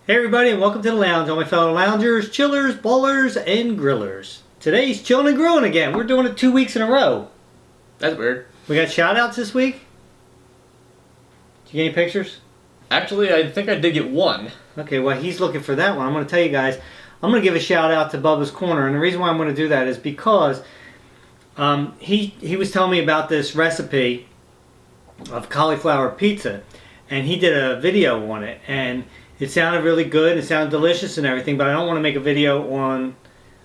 Hey everybody, and welcome to the lounge, all my fellow loungers, chillers, ballers, and grillers. Today's chilling and grilling again. We're doing it 2 weeks in a row. That's weird. We got shout outs this week? Did you get any pictures? Actually, I think I did get one. Okay, well he's looking for that one. I'm going to tell you guys, I'm going to give a shout out to Bubba's Corner, and the reason why I'm going to do that is because he was telling me about this recipe of cauliflower pizza, and he did a video on it, and it sounded really good, it sounded delicious and everything, but I don't want to make a video on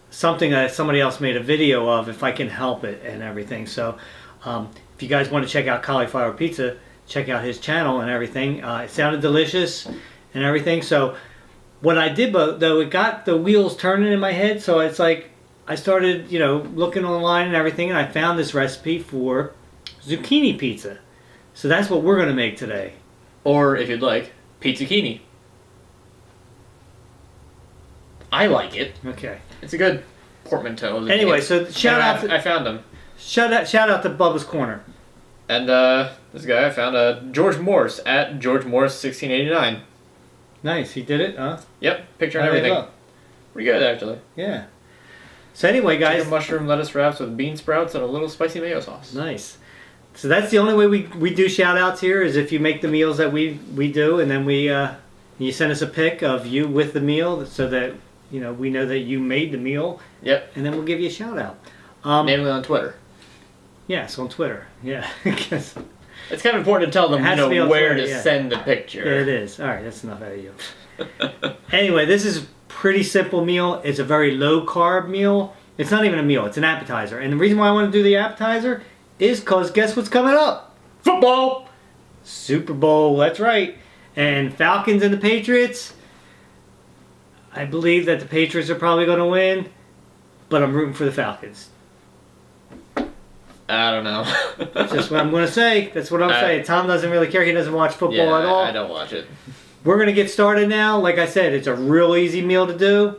something that somebody else made a video of if I can help it and everything. So if you guys want to check out cauliflower pizza, check out his channel and everything. It sounded delicious and everything. So what I did though, it got the wheels turning in my head, so it's like I started, looking online and everything, and I found this recipe for zucchini pizza. So that's what we're going to make today. Or, if you'd like, pizzucchini. I like it. Okay. It's a good portmanteau. Anyway, so shout out. I found him. Shout out to Bubba's Corner. And this guy I found, George Morse at George Morse 1689. Nice, he did it, huh? Yep, picture and everything. Pretty good, actually. Yeah. So anyway, guys. Chicken mushroom lettuce wraps with bean sprouts and a little spicy mayo sauce. Nice. So that's the only way we do shout outs here, is if you make the meals that we do, and then you send us a pic of you with the meal, so that we know that you made the meal. Yep. And then we'll give you a shout out. Namely on Twitter. Yes, on Twitter. Yeah. It's kind of important to tell them where Twitter, to send the picture. Yeah, it is. All right, that's enough out of you. Anyway, this is a pretty simple meal. It's a very low carb meal. It's not even a meal. It's an appetizer. And the reason why I want to do the appetizer is because guess what's coming up? Football! Super Bowl, that's right. And Falcons and the Patriots. I believe that the Patriots are probably going to win, but I'm rooting for the Falcons. I don't know. That's just what I'm going to say. That's what I'm saying. Tom doesn't really care. He doesn't watch football at all. I don't watch it. We're going to get started now. Like I said, it's a real easy meal to do.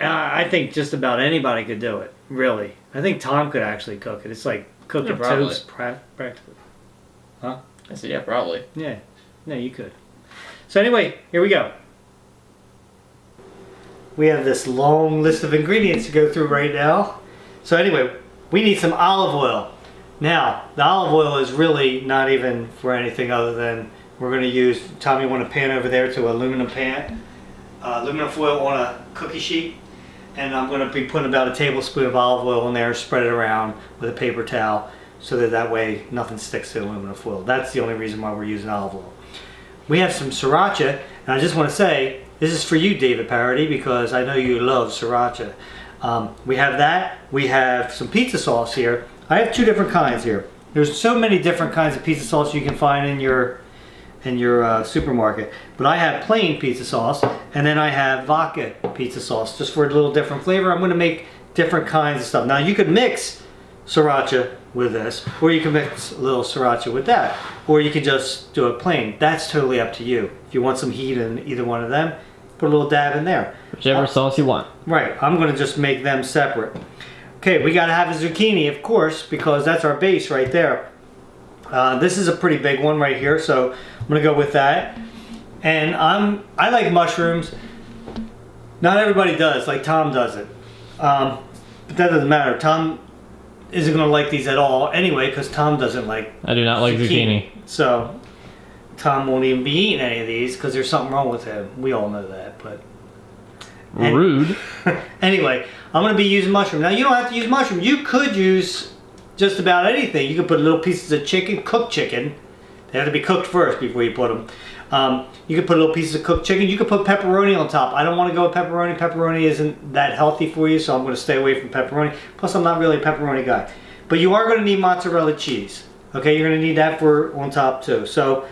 I think just about anybody could do it, really. I think Tom could actually cook it. It's like cooking toast practically. Huh? I said, yeah, probably. Yeah. No, you could. So anyway, here we go. We have this long list of ingredients to go through right now. So anyway, we need some olive oil. Now, the olive oil is really not even for anything other than we're going to use, Tommy, want a pan over there to aluminum pan, aluminum foil on a cookie sheet. And I'm going to be putting about a tablespoon of olive oil in there, spread it around with a paper towel so that way nothing sticks to the aluminum foil. That's the only reason why we're using olive oil. We have some sriracha, and I just want to say, this is for you, David Parody, because I know you love sriracha. We have that. We have some pizza sauce here. I have two different kinds here. There's so many different kinds of pizza sauce you can find in your supermarket. But I have plain pizza sauce, and then I have vodka pizza sauce, just for a little different flavor. I'm going to make different kinds of stuff. Now, you could mix sriracha with this, or you can mix a little sriracha with that, or you can just do it plain. That's totally up to you. If you want some heat in either one of them, put a little dab in there. Whichever sauce you want. Right, I'm going to just make them separate. Okay, we got to have a zucchini, of course, because that's our base right there. This is a pretty big one right here, so I'm going to go with that. And I like mushrooms. Not everybody does, like Tom doesn't. But that doesn't matter. Tom isn't going to like these at all anyway, because Tom doesn't like I do not like zucchini. So Tom won't even be eating any of these because there's something wrong with him. We all know that, but rude. Anyway, I'm going to be using mushroom. Now, you don't have to use mushroom. You could use just about anything. You could put little pieces of chicken, cooked chicken. They have to be cooked first before you put them. You could put little pieces of cooked chicken. You could put pepperoni on top. I don't want to go with pepperoni. Pepperoni isn't that healthy for you, so I'm going to stay away from pepperoni. Plus, I'm not really a pepperoni guy. But you are going to need mozzarella cheese. Okay, you're going to need that on top too. So,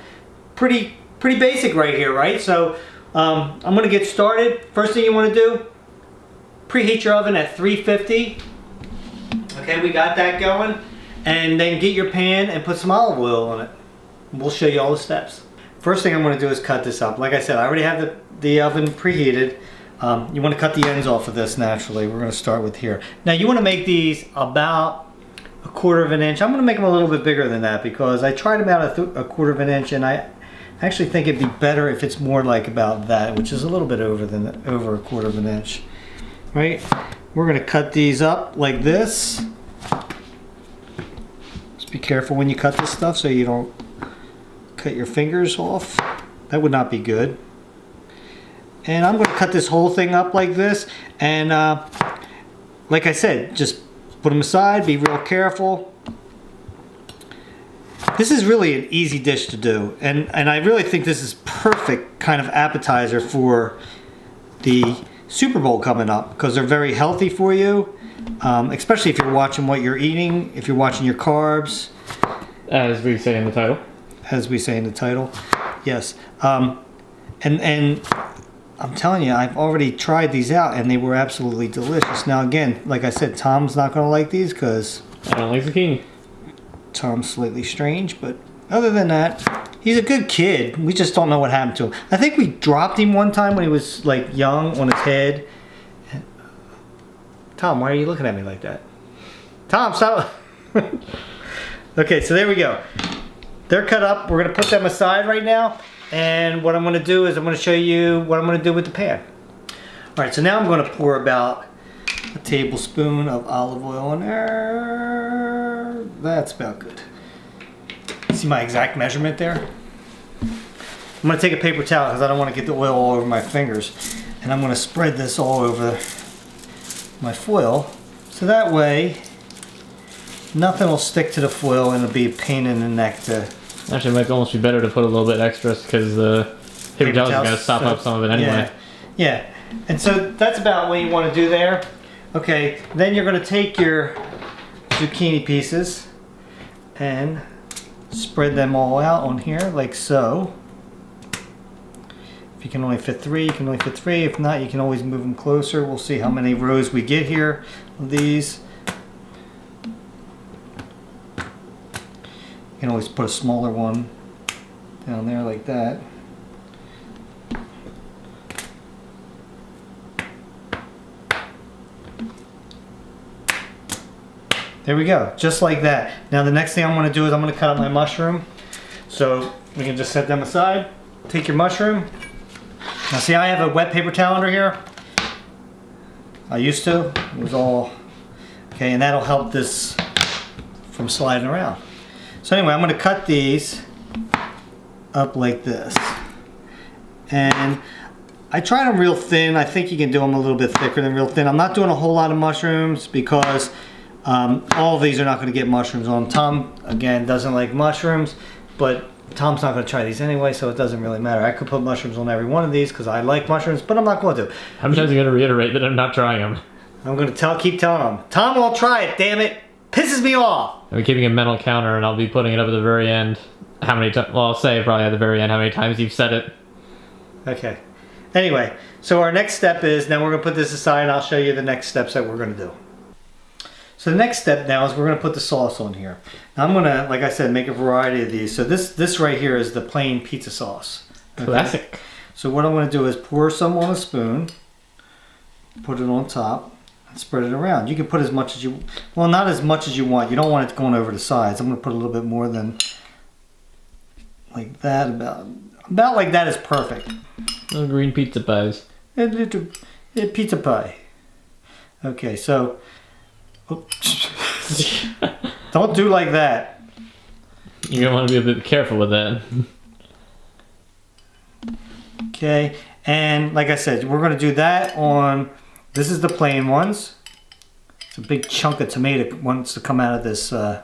pretty basic right here, right? So, I'm going to get started. First thing you want to do, preheat your oven at 350. Okay, we got that going. And then get your pan and put some olive oil on it. We'll show you all the steps. First thing I'm going to do is cut this up. Like I said, I already have the oven preheated. You want to cut the ends off of this naturally. We're going to start with here. Now you want to make these about 1/4 of an inch. I'm going to make them a little bit bigger than that because I tried them out a 1/4 of an inch and I actually think it'd be better if it's more like about that, which is a little bit over a quarter of an inch. Right? We're gonna cut these up like this. Just be careful when you cut this stuff so you don't cut your fingers off. That would not be good. And I'm gonna cut this whole thing up like this. And like I said, just put them aside, be real careful. This is really an easy dish to do, and I really think this is perfect kind of appetizer for the Super Bowl coming up, because they're very healthy for you, especially if you're watching what you're eating, if you're watching your carbs. As we say in the title. As we say in the title, yes. And I'm telling you, I've already tried these out, and they were absolutely delicious. Now again, like I said, Tom's not going to like these because I don't like zucchini. Tom's slightly strange, but other than that, he's a good kid. We just don't know what happened to him. I think we dropped him one time when he was like young on his head. Tom, why are you looking at me like that? Tom, stop. Okay, so there we go. They're cut up. We're going to put them aside right now. And what I'm going to do is I'm going to show you what I'm going to do with the pan. All right, so now I'm going to pour about a tablespoon of olive oil in there. That's about good. See my exact measurement there? I'm going to take a paper towel because I don't want to get the oil all over my fingers. And I'm going to spread this all over my foil. So that way, nothing will stick to the foil and it'll be a pain in the neck to... Actually, it might almost be better to put a little bit extra because the paper towel is going to sop up some of it anyway. Yeah. And so that's about what you want to do there. Okay, then you're going to take your zucchini pieces and spread them all out on here like so. If you can only fit 3, you can only fit 3. If not, you can always move them closer. We'll see how many rows we get here of these. You can always put a smaller one down there like that. There we go, just like that. Now the next thing I'm going to do is I'm going to cut up my mushroom. So we can just set them aside. Take your mushroom. Now see, I have a wet paper towel under here. I used to. It was all... Okay, and that'll help this from sliding around. So anyway, I'm going to cut these up like this. And I tried them real thin. I think you can do them a little bit thicker than real thin. I'm not doing a whole lot of mushrooms because all of these are not going to get mushrooms on. Tom, again, doesn't like mushrooms, but Tom's not going to try these anyway, so it doesn't really matter. I could put mushrooms on every one of these because I like mushrooms, but I'm not going to. How many times are you going to reiterate that I'm not trying them? I'm going to keep telling him. Tom won't try it, damn it. Pisses me off. I'm keeping a mental counter, and I'll be putting it up at the very end. How many times? Well, I'll say probably at the very end how many times you've said it. Okay. Anyway, so our next step is, now we're going to put this aside, and I'll show you the next steps that we're going to do. So the next step now is we're going to put the sauce on here. Now I'm going to, like I said, make a variety of these. So this right here is the plain pizza sauce. Okay? Classic. So what I'm going to do is pour some on a spoon, put it on top, and spread it around. You can put as much as you, well, not as much as you want. You don't want it going over the sides. I'm going to put a little bit more than like that. About like that is perfect. Little green pizza pies. Pizza pie. Okay, so don't do like that. You're going to want to be a bit careful with that. Okay, and like I said, we're going to do that on, this is the plain ones. It's a big chunk of tomato wants to come out of this this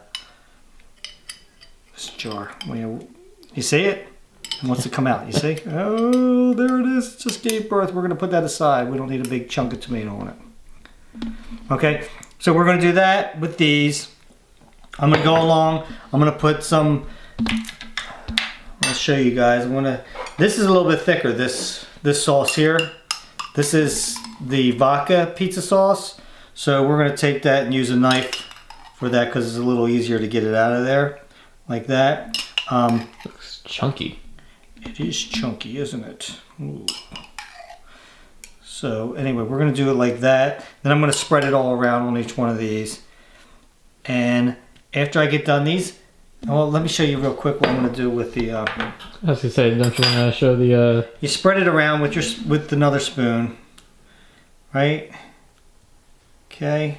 jar. You see it? It wants to come out, you see? Oh, there it is. It just gave birth. We're going to put that aside. We don't need a big chunk of tomato on it. Okay, so we're going to do that with these. I'm going to go along. I'm going to put some, I'll show you guys. This is a little bit thicker, this sauce here. This is the vodka pizza sauce. So we're going to take that and use a knife for that because it's a little easier to get it out of there. Like that. Looks chunky. It is chunky, isn't it? Ooh. So anyway, we're going to do it like that. Then I'm going to spread it all around on each one of these. And after I get done these, Well, let me show you real quick what I'm going to do with the... I was gonna say, don't you want to show the? You spread it around with another spoon, right? Okay,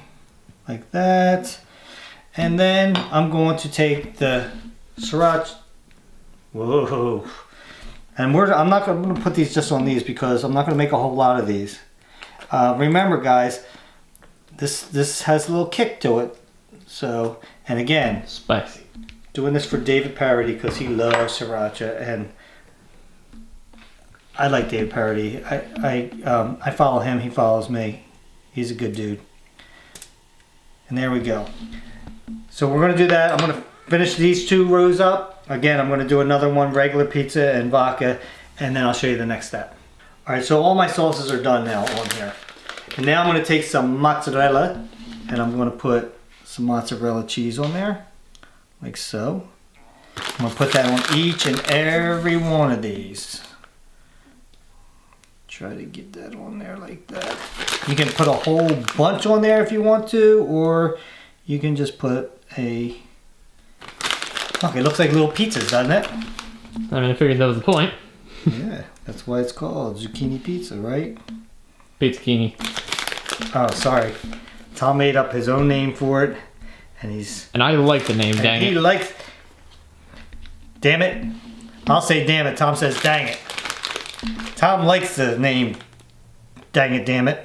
like that. And then I'm going to take the sriracha. Whoa! And I'm going to put these just on these because I'm not going to make a whole lot of these. Remember, guys, this has a little kick to it. So, and again, Spicy. Doing this for David Parody because he loves sriracha, and I like David Parody. I follow him. He follows me. He's a good dude. And there we go. So we're going to do that. I'm going to finish these 2 rows up. Again, I'm going to do another one, regular pizza and vodka, and then I'll show you the next step. All right, so all my sauces are done now on here. And now I'm going to take some mozzarella, and I'm going to put some mozzarella cheese on there, like so. I'm going to put that on each and every one of these. Try to get that on there like that. You can put a whole bunch on there if you want to, or you can just put a... Look, it looks like little pizzas, doesn't it? I mean, I figured that was the point. Yeah, that's why it's called zucchini pizza, right? Pizzucchini. Oh, sorry. Tom made up his own name for it, and I like the name, dang it. He likes... Damn it. I'll say damn it. Tom says dang it. Tom likes the name dang it, damn it.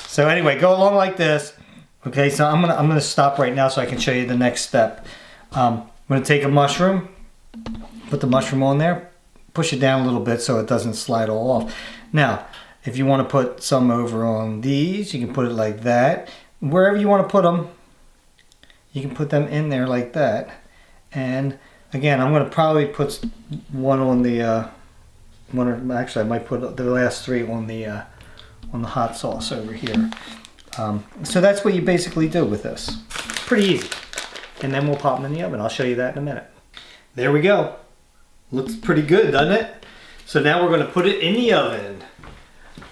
So anyway, go along like this. Okay, so I'm gonna stop right now so I can show you the next step. I'm gonna take a mushroom, put the mushroom on there, push it down a little bit so it doesn't slide all off. Now, if you want to put some over on these, you can put it like that. Wherever you want to put them, you can put them in there like that. And again, I'm gonna probably put one on the actually I might put the last 3 on the hot sauce over here. So that's what you basically do with this. Pretty easy. And then we'll pop them in the oven. I'll show you that in a minute. There we go. Looks pretty good, doesn't it? So now we're going to put it in the oven.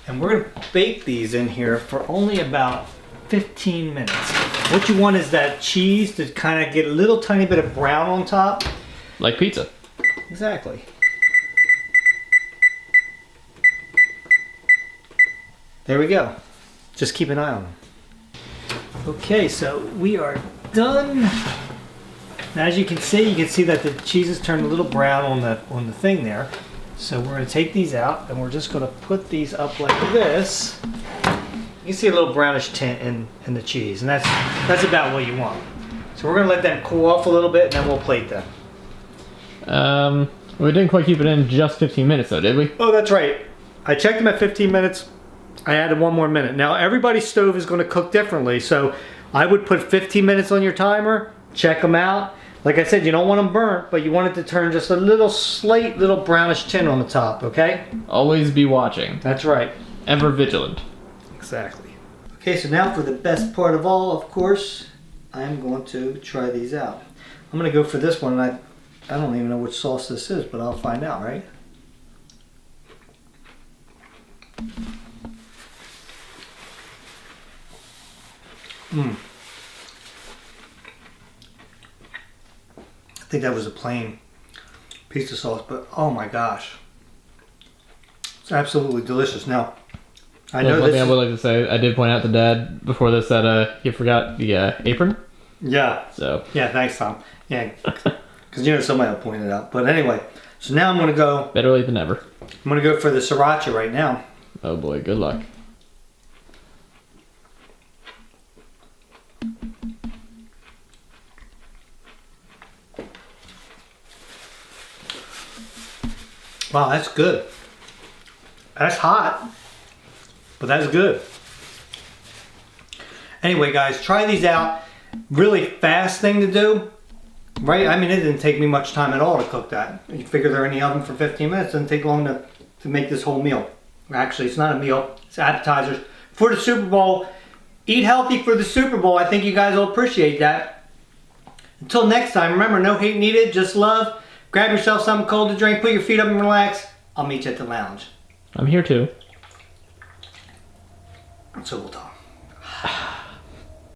And we're going to bake these in here for only about 15 minutes. What you want is that cheese to kind of get a little tiny bit of brown on top. Like pizza. Exactly. There we go. Just keep an eye on them. Okay, so we are done. Now, as you can see that the cheese has turned a little brown on the thing there. So we're going to take these out, and we're just going to put these up like this. You can see a little brownish tint in the cheese, and that's about what you want. So we're going to let them cool off a little bit, and then we'll plate them. We didn't quite keep it in just 15 minutes, though, did we? Oh, that's right. I checked them at 15 minutes. I added 1 more minute. Now everybody's stove is going to cook differently, so I would put 15 minutes on your timer, check them out. Like I said, you don't want them burnt, but you want it to turn just a slight little brownish tint on the top, okay? Always be watching. That's right. Ever vigilant. Exactly. Okay, so now for the best part of all, of course, I'm going to try these out. I'm going to go for this one, and I don't even know which sauce this is, but I'll find out, right? I think that was a plain pizza sauce, but oh my gosh. It's absolutely delicious. Now, I know one thing I would like to say, I did point out to Dad before this that he forgot the apron. Yeah. So. Yeah, thanks, Tom. Yeah, because you know somebody will point it out. But anyway, so now I'm going to go. Better late than never. I'm going to go for the sriracha right now. Oh boy, good luck. Wow, that's good. That's hot, but that's good. Anyway, guys, try these out. Really fast thing to do, right? I mean, it didn't take me much time at all to cook that. You figure they're in the oven for 15 minutes. It doesn't take long to make this whole meal. Actually, it's not a meal. It's appetizers for the Super Bowl. Eat healthy for the Super Bowl. I think you guys will appreciate that. Until next time, remember, no hate needed, just love. Grab yourself something cold to drink, put your feet up and relax. I'll meet you at the lounge. I'm here too. So will Tom.